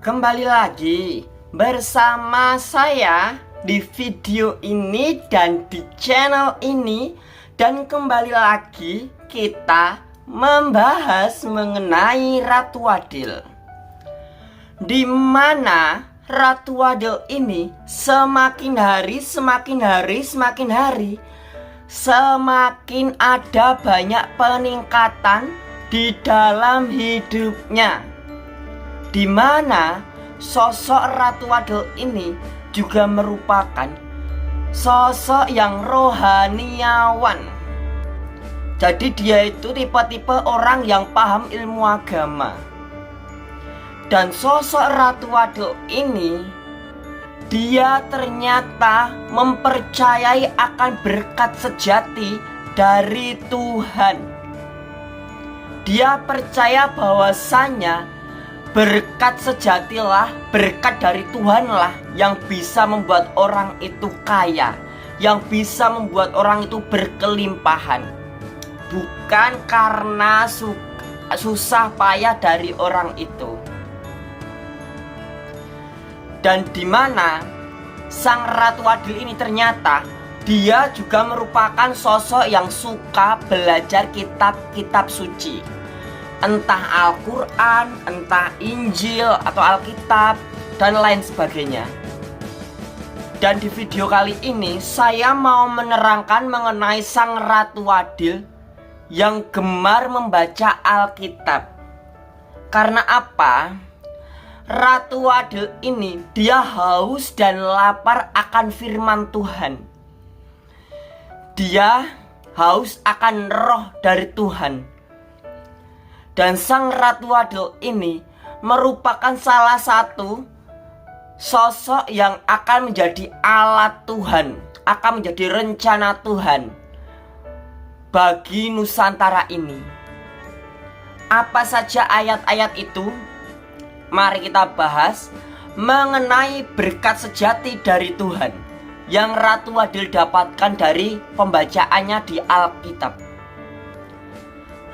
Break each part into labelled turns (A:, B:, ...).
A: Kembali lagi bersama saya di video ini dan di channel ini. Dan kembali lagi kita membahas mengenai Ratu Adil, di mana Ratu Adil ini semakin hari semakin ada banyak peningkatan di dalam hidupnya, di mana sosok Ratu Adil ini juga merupakan sosok yang rohaniawan. Jadi dia itu tipe-tipe orang yang paham ilmu agama. Dan sosok Ratu Adil ini, dia ternyata mempercayai akan berkat sejati dari Tuhan. Dia percaya bahwasanya berkat sejatilah, berkat dari Tuhanlah yang bisa membuat orang itu kaya, yang bisa membuat orang itu berkelimpahan, bukan karena susah payah dari orang itu. Dan di mana sang Ratu Adil ini ternyata dia juga merupakan sosok yang suka belajar kitab-kitab suci, entah Al-Quran, entah Injil atau Alkitab dan lain sebagainya. Dan di video kali ini saya mau menerangkan mengenai sang Ratu Adil yang gemar membaca Alkitab. Karena apa? Ratu Adil ini dia haus dan lapar akan firman Tuhan. Dia haus akan roh dari Tuhan. Dan sang Ratu Adil ini merupakan salah satu sosok yang akan menjadi alat Tuhan, akan menjadi rencana Tuhan bagi Nusantara ini. Apa saja ayat-ayat itu? Mari kita bahas mengenai berkat sejati dari Tuhan yang Ratu Adil dapatkan dari pembacaannya di Alkitab.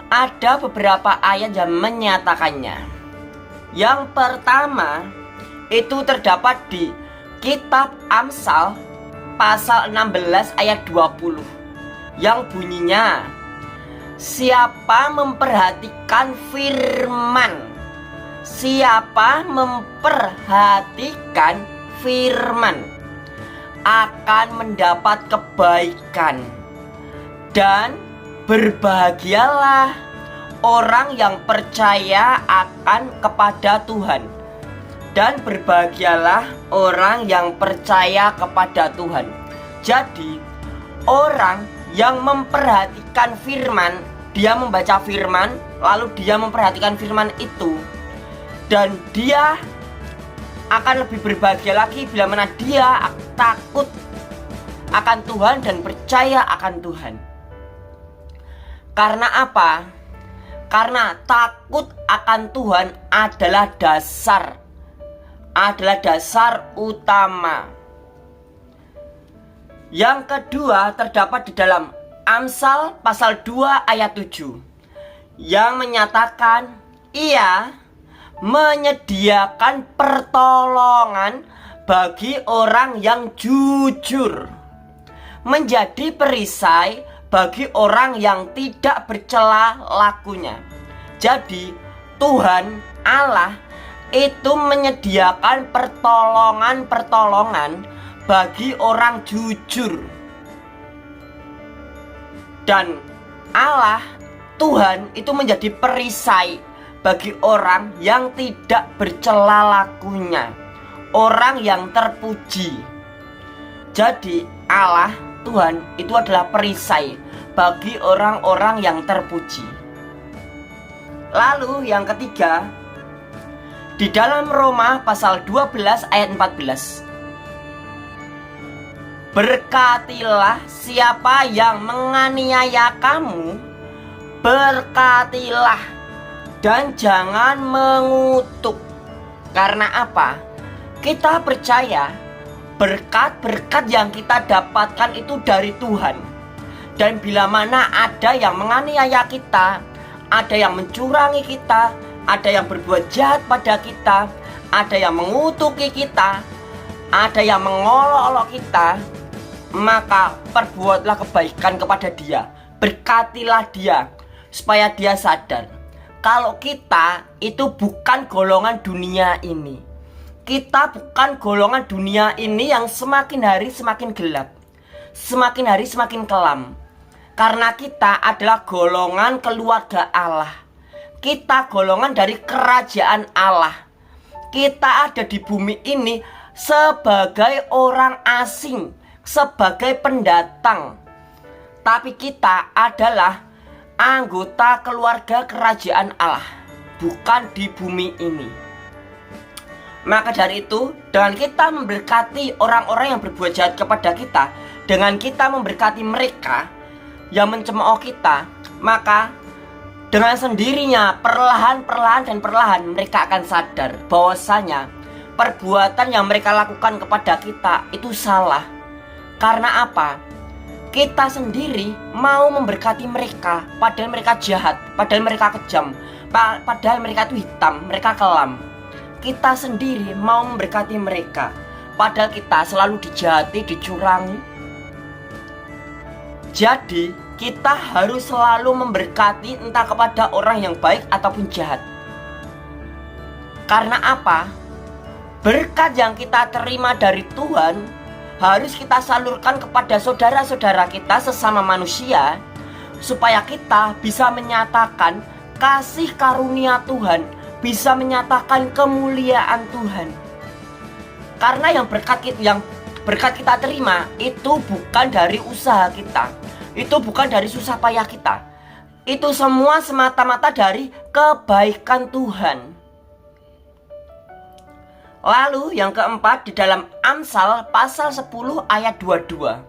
A: Ada beberapa ayat yang menyatakannya. Yang pertama itu terdapat di kitab Amsal pasal 16 ayat 20 yang bunyinya, siapa memperhatikan firman, siapa memperhatikan firman akan mendapat kebaikan, dan berbahagialah orang yang percaya akan kepada Tuhan. Dan berbahagialah orang yang percaya kepada Tuhan. Jadi orang yang memperhatikan firman, dia membaca firman, lalu dia memperhatikan firman itu, dan dia akan lebih berbahagia lagi bila mana dia takut akan Tuhan dan percaya akan Tuhan. Karena apa? Karena takut akan Tuhan adalah dasar utama. Yang kedua terdapat di dalam Amsal pasal 2 ayat 7 yang menyatakan, ia menyediakan pertolongan bagi orang yang jujur, menjadi perisai bagi orang yang tidak bercela lakunya. Jadi Tuhan Allah itu menyediakan pertolongan bagi orang jujur. Dan Allah, Tuhan itu menjadi perisai bagi orang yang tidak bercela lakunya, orang yang terpuji. Jadi Allah, Tuhan itu adalah perisai bagi orang-orang yang terpuji. Lalu yang ketiga, di dalam Roma pasal 12 ayat 14, berkatilah siapa yang menganiaya kamu, berkatilah dan jangan mengutuk. Karena apa? Kita percaya berkat-berkat yang kita dapatkan itu dari Tuhan. Dan bila mana ada yang menganiaya kita, ada yang mencurangi kita, ada yang berbuat jahat pada kita, ada yang mengutuki kita, ada yang mengolok-olok kita, maka perbuatlah kebaikan kepada dia, berkatilah dia, supaya dia sadar kalau kita itu bukan golongan dunia ini. Kita bukan golongan dunia ini yang semakin hari semakin gelap, semakin hari semakin kelam. Karena kita adalah golongan keluarga Allah. Kita golongan dari kerajaan Allah. Kita ada di bumi ini sebagai orang asing, sebagai pendatang. Tapi kita adalah anggota keluarga kerajaan Allah, bukan di bumi ini. Maka dari itu, dengan kita memberkati orang-orang yang berbuat jahat kepada kita, dengan kita memberkati mereka yang mencemooh kita, maka dengan sendirinya perlahan-perlahan dan perlahan mereka akan sadar bahwasanya perbuatan yang mereka lakukan kepada kita itu salah. Karena apa? Kita sendiri mau memberkati mereka, padahal mereka jahat, padahal mereka kejam, padahal mereka itu hitam, mereka kelam. Kita sendiri mau memberkati mereka, padahal kita selalu dijahati, dicurangi. Jadi kita harus selalu memberkati, entah kepada orang yang baik ataupun jahat. Karena apa? Berkat yang kita terima dari Tuhan harus kita salurkan kepada saudara-saudara kita sesama manusia, supaya kita bisa menyatakan kasih karunia Tuhan, bisa menyatakan kemuliaan Tuhan. Karena yang berkat kita terima itu bukan dari usaha kita, itu bukan dari susah payah kita, itu semua semata-mata dari kebaikan Tuhan. Lalu yang keempat, di dalam Amsal pasal 10 ayat 22.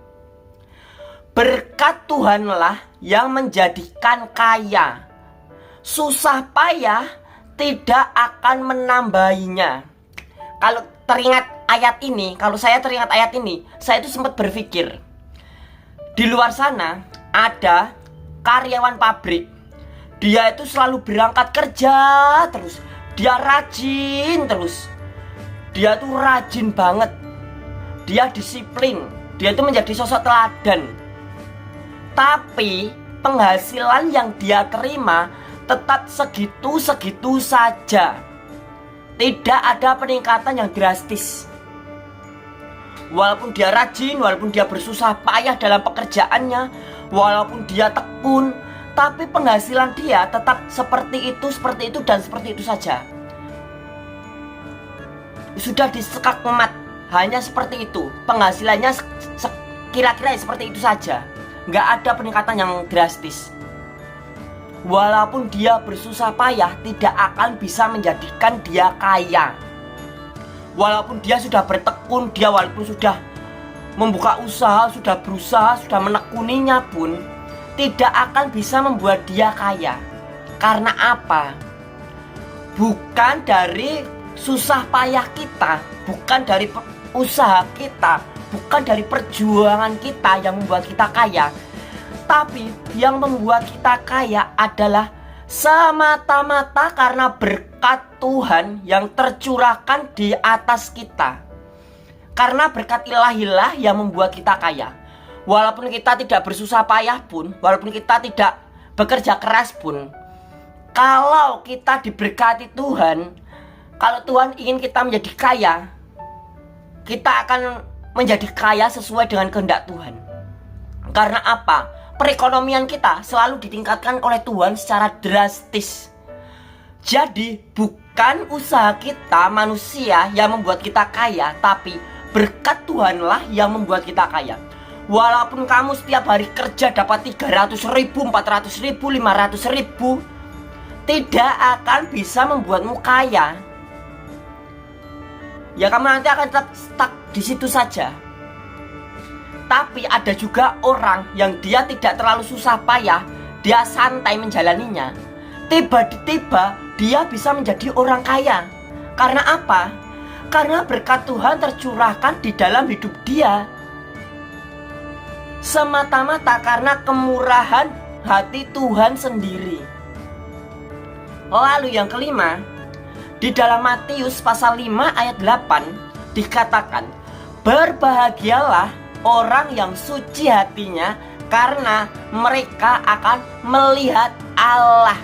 A: Berkat Tuhanlah yang menjadikan kaya, susah payah tidak akan menambahinya. Kalau saya teringat ayat ini, saya itu sempat berpikir, di luar sana ada karyawan pabrik. Dia itu selalu berangkat kerja terus, dia rajin terus. Dia tuh rajin banget, dia disiplin, dia itu menjadi sosok teladan. Tapi penghasilan yang dia terima tetap segitu-segitu saja. Tidak ada peningkatan yang drastis. Walaupun dia rajin, walaupun dia bersusah payah dalam pekerjaannya, walaupun dia tekun, tapi penghasilan dia tetap seperti itu, dan seperti itu saja. Sudah disekak emat, hanya seperti itu. Penghasilannya kira-kira seperti itu saja, nggak ada peningkatan yang drastis. Walaupun dia bersusah payah, tidak akan bisa menjadikan dia kaya. Walaupun dia sudah bertekun, dia walaupun sudah membuka usaha, sudah berusaha, sudah menekuninya pun, tidak akan bisa membuat dia kaya. Karena apa? Bukan dari susah payah kita, bukan dari usaha kita, bukan dari perjuangan kita yang membuat kita kaya. Tapi yang membuat kita kaya adalah semata-mata karena berkat Tuhan yang tercurahkan di atas kita. Karena berkat ilahilah yang membuat kita kaya. Walaupun kita tidak bersusah payah pun, walaupun kita tidak bekerja keras pun, kalau kita diberkati Tuhan, kalau Tuhan ingin kita menjadi kaya, kita akan menjadi kaya sesuai dengan kehendak Tuhan. Karena apa? Perekonomian kita selalu ditingkatkan oleh Tuhan secara drastis. Jadi bukan usaha kita manusia yang membuat kita kaya, tapi berkat Tuhanlah yang membuat kita kaya. Walaupun kamu setiap hari kerja dapat 300 ribu, 400 ribu, 500 ribu, tidak akan bisa membuatmu kaya. Ya kamu nanti akan tetap stuck di situ saja. Tapi ada juga orang yang dia tidak terlalu susah payah, dia santai menjalaninya. Tiba-tiba dia bisa menjadi orang kaya. Karena apa? Karena berkat Tuhan tercurahkan di dalam hidup dia. Semata-mata karena kemurahan hati Tuhan sendiri. Lalu yang kelima, Di dalam Matius pasal 5 ayat 8 dikatakan, berbahagialah orang yang suci hatinya, karena mereka akan melihat Allah.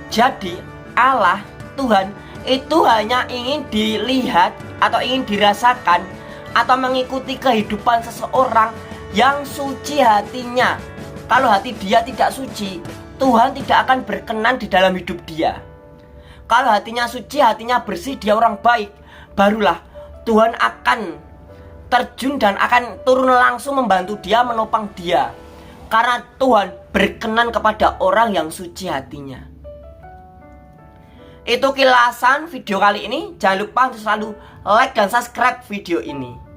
A: Jadi Allah, Tuhan itu hanya ingin dilihat atau ingin dirasakan atau mengikuti kehidupan seseorang yang suci hatinya. Kalau hati dia tidak suci, Tuhan tidak akan berkenan di dalam hidup dia. Kalau hatinya suci, hatinya bersih, dia orang baik, barulah Tuhan akan terjun dan akan turun langsung membantu dia, menopang dia. Karena Tuhan berkenan kepada orang yang suci hatinya. Itu kilasan video kali ini. Jangan lupa untuk selalu like dan subscribe video ini.